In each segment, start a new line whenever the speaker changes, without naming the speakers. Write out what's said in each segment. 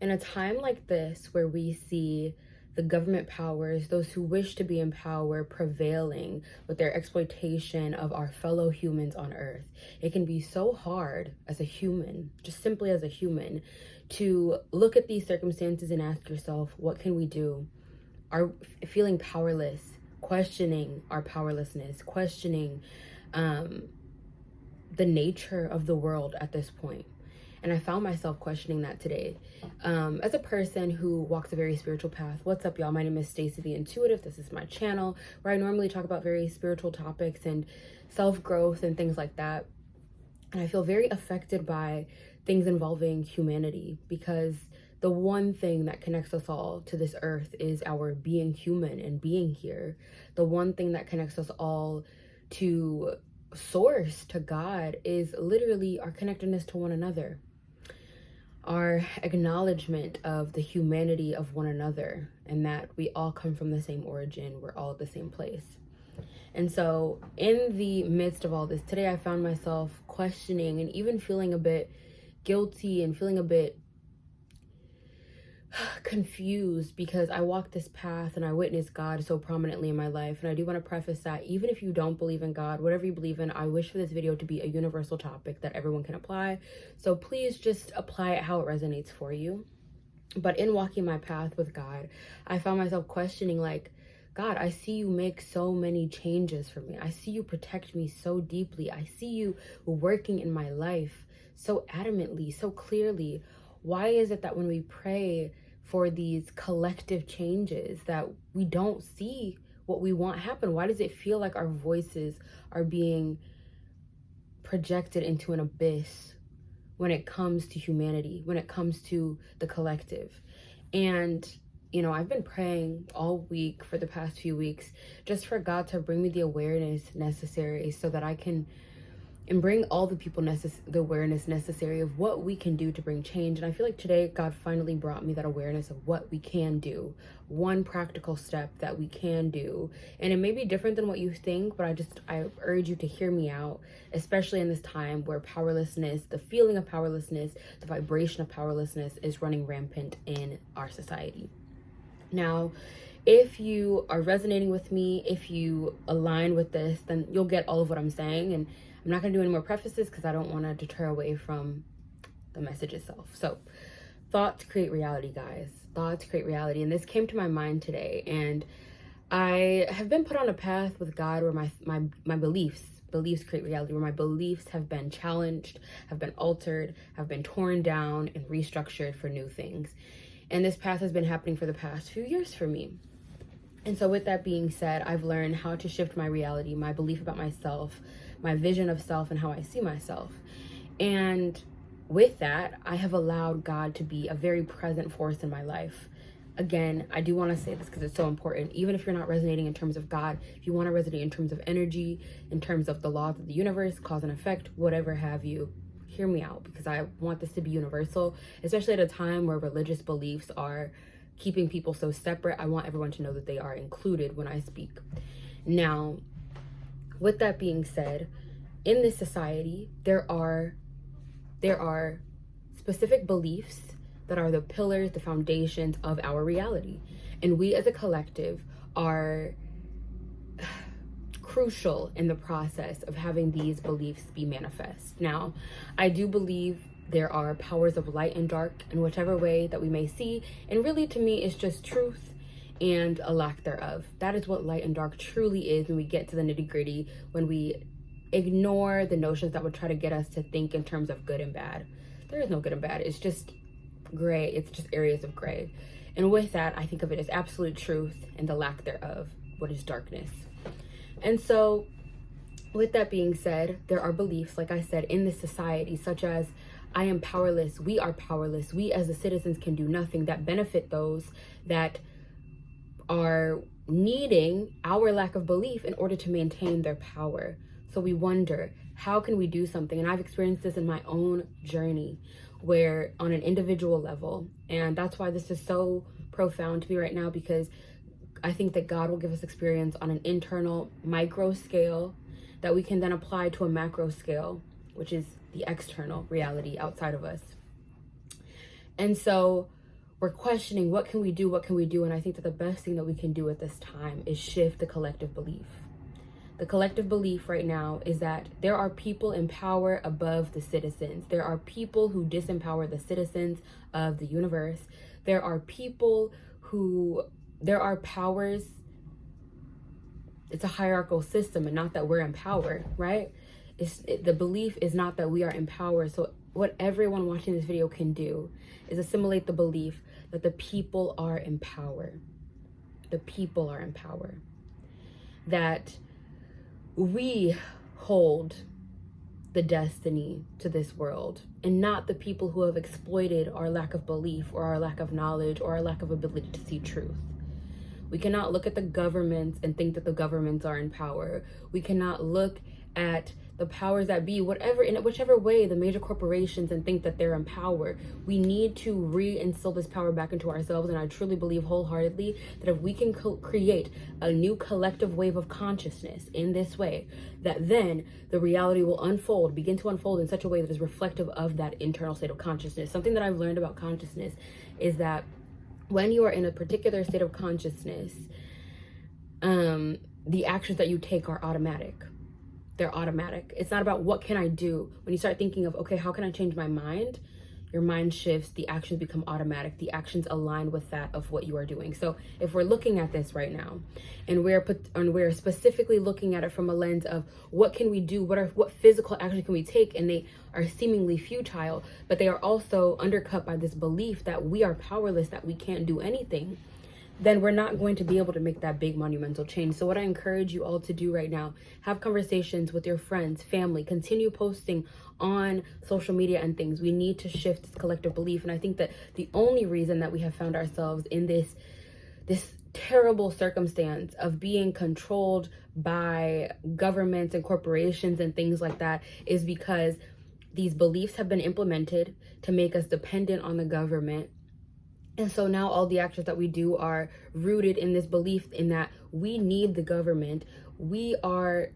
In a time like this, where we see the government powers, those who wish to be in power, prevailing with their exploitation of our fellow humans on earth, it can be so hard as a human, just simply as a human, to look at these circumstances and ask yourself, what can we do? Are feeling powerless, questioning our powerlessness, questioning the nature of the world at this point. And I found myself questioning that today. As a person who walks a very spiritual path. What's up, y'all? My name is Stacey the Intuitive. This is my channel where I normally talk about very spiritual topics and self-growth and things like that. And I feel very affected by things involving humanity, because the one thing that connects us all to this earth is our being human and being here. The one thing that connects us all to source, to God, is literally our connectedness to one another, our acknowledgement of the humanity of one another, and that we all come from the same origin, we're all at the same place. And so in the midst of all this, today I found myself questioning and even feeling a bit guilty and feeling a bit confused, because I walked this path and I witnessed God so prominently in my life. And I do want to preface that even if you don't believe in God, whatever you believe in, I wish for this video to be a universal topic that everyone can apply. So please just apply it how it resonates for you. But in walking my path with God, I found myself questioning, like, God, I see you make so many changes for me. I see you protect me so deeply. I see you working in my life so adamantly, so clearly. Why is it that when we pray for these collective changes that we don't see what we want happen? Why does it feel like our voices are being projected into an abyss when it comes to humanity, when it comes to the collective? And you know, I've been praying all week for the past few weeks just for God to bring me the awareness necessary so that I can, and bring all the people the awareness necessary of what we can do to bring change. And I feel like today God finally brought me that awareness of what we can do, one practical step that we can do. And it may be different than what you think, but I urge you to hear me out, especially in this time where powerlessness, the feeling of powerlessness, the vibration of powerlessness is running rampant in our society. Now, if you are resonating with me, if you align with this, then you'll get all of what I'm saying. And I'm not going to do any more prefaces because I don't want to deter away from the message itself. So, thoughts create reality, guys. Thoughts create reality. And this came to my mind today. And I have been put on a path with God where my beliefs create reality, where my beliefs have been challenged, have been altered, have been torn down and restructured for new things. And this path has been happening for the past few years for me. And so with that being said, I've learned how to shift my reality, my belief about myself, my vision of self, and how I see myself. And with that, I have allowed God to be a very present force in my life. Again, I do want to say this because it's so important. Even if you're not resonating in terms of God, if you want to resonate in terms of energy, in terms of the laws of the universe, cause and effect, whatever have you, hear me out, because I want this to be universal, especially at a time where religious beliefs are keeping people so separate. I want everyone to know that they are included when I speak. Now, with that being said, in this society, there are specific beliefs that are the pillars, the foundations of our reality. And we as a collective are crucial in the process of having these beliefs be manifest. Now, I do believe there are powers of light and dark in whichever way that we may see. And really, to me, it's just truth and a lack thereof. That is what light and dark truly is when we get to the nitty-gritty, when we ignore the notions that would try to get us to think in terms of good and bad. There is no good and bad. It's just gray. It's just areas of gray. And with that, I think of it as absolute truth and the lack thereof, what is darkness. And so with that being said, there are beliefs, like I said, in this society, such as I am powerless, we are powerless, we as the citizens can do nothing, that benefit those that are needing our lack of belief in order to maintain their power. So we wonder, how can we do something? And I've experienced this in my own journey, where on an individual level, and that's why this is so profound to me right now, because I think that God will give us experience on an internal micro scale that we can then apply to a macro scale, which is the external reality outside of us. And so we're questioning, what can we do? What can we do? And I think that the best thing that we can do at this time is shift the collective belief. The collective belief right now is that there are people in power above the citizens. There are people who disempower the citizens of the universe. There are powers. It's a hierarchical system, and not that we're in power, right? The belief is not that we are in power. So what everyone watching this video can do is assimilate the belief that the people are in power. The people are in power. That we hold the destiny to this world, and not the people who have exploited our lack of belief or our lack of knowledge or our lack of ability to see truth. We cannot look at the governments and think that the governments are in power. We cannot look at the powers that be, in whichever way, the major corporations, and think that they're in power. We need to reinstill this power back into ourselves. And I truly believe wholeheartedly that if we can create a new collective wave of consciousness in this way, that then the reality will begin to unfold in such a way that is reflective of that internal state of consciousness. Something that I've learned about consciousness is that when you are in a particular state of consciousness, the actions that you take are automatic. They're automatic. It's not about what can I do. When you start thinking of, okay, how can I change my mind? Your mind shifts, the actions become automatic. The actions align with that of what you are doing. So if we're looking at this right now, and we're specifically looking at it from a lens of what can we do? What physical action can we take? And they are seemingly futile, but they are also undercut by this belief that we are powerless, that we can't do anything. Then we're not going to be able to make that big monumental change. So what I encourage you all to do right now, have conversations with your friends, family, continue posting on social media and things. We need to shift this collective belief. And I think that the only reason that we have found ourselves in this terrible circumstance of being controlled by governments and corporations and things like that is because these beliefs have been implemented to make us dependent on the government. And so now all the actions that we do are rooted in this belief in that we need the government. We are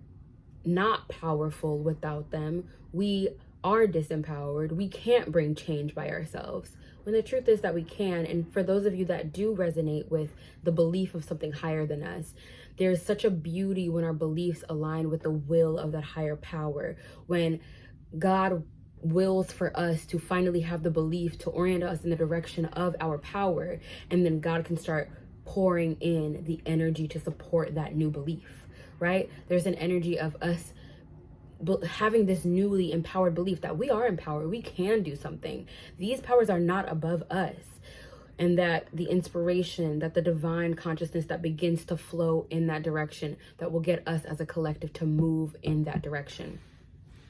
not powerful without them. We are disempowered. We can't bring change by ourselves. When the truth is that we can. And for those of you that do resonate with the belief of something higher than us, there's such a beauty when our beliefs align with the will of that higher power. When God wills for us to finally have the belief to orient us in the direction of our power, and then God can start pouring in the energy to support that new belief, right? There's an energy of us having this newly empowered belief that we are empowered, we can do something. These powers are not above us. And that the inspiration, that the divine consciousness that begins to flow in that direction, that will get us as a collective to move in that direction.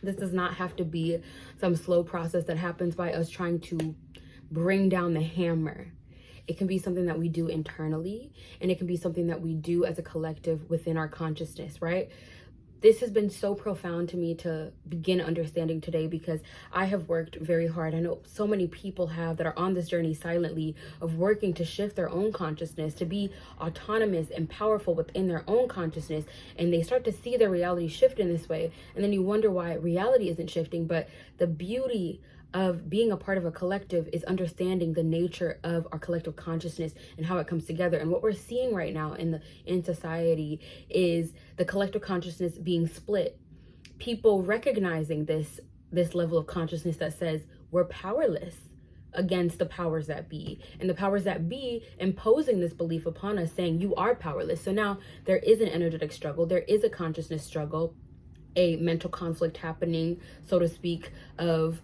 This does not have to be some slow process that happens by us trying to bring down the hammer. It can be something that we do internally, and it can be something that we do as a collective within our consciousness, right? This has been so profound to me to begin understanding today, because I have worked very hard. I know so many people have that are on this journey silently of working to shift their own consciousness, to be autonomous and powerful within their own consciousness. And they start to see their reality shift in this way. And then you wonder why reality isn't shifting. But the beauty of being a part of a collective is understanding the nature of our collective consciousness and how it comes together. And what we're seeing right now in society is the collective consciousness being split. People recognizing this level of consciousness that says we're powerless against the powers that be, and the powers that be imposing this belief upon us, saying you are powerless. So now there is an energetic struggle, there is a consciousness struggle, a mental conflict happening, so to speak, of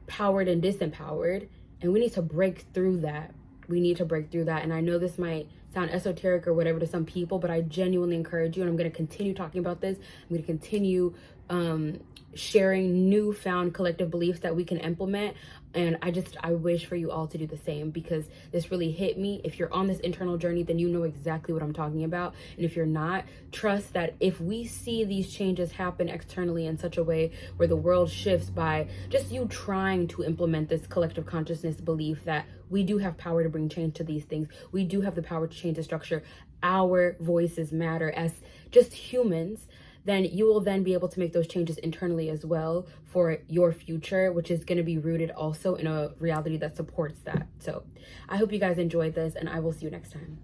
powered and disempowered, and we need to break through that. And I know this might sound esoteric or whatever to some people, but I genuinely encourage you, and I'm going to continue talking about this. I'm going to continue sharing newfound collective beliefs that we can implement. And I wish for you all to do the same, because this really hit me. If you're on this internal journey, then you know exactly what I'm talking about. And if you're not, trust that if we see these changes happen externally in such a way where the world shifts by just you trying to implement this collective consciousness belief that we do have power to bring change to these things. We do have the power to change the structure. Our voices matter as just humans. then you will then be able to make those changes internally as well for your future, which is going to be rooted also in a reality that supports that. So I hope you guys enjoyed this, and I will see you next time.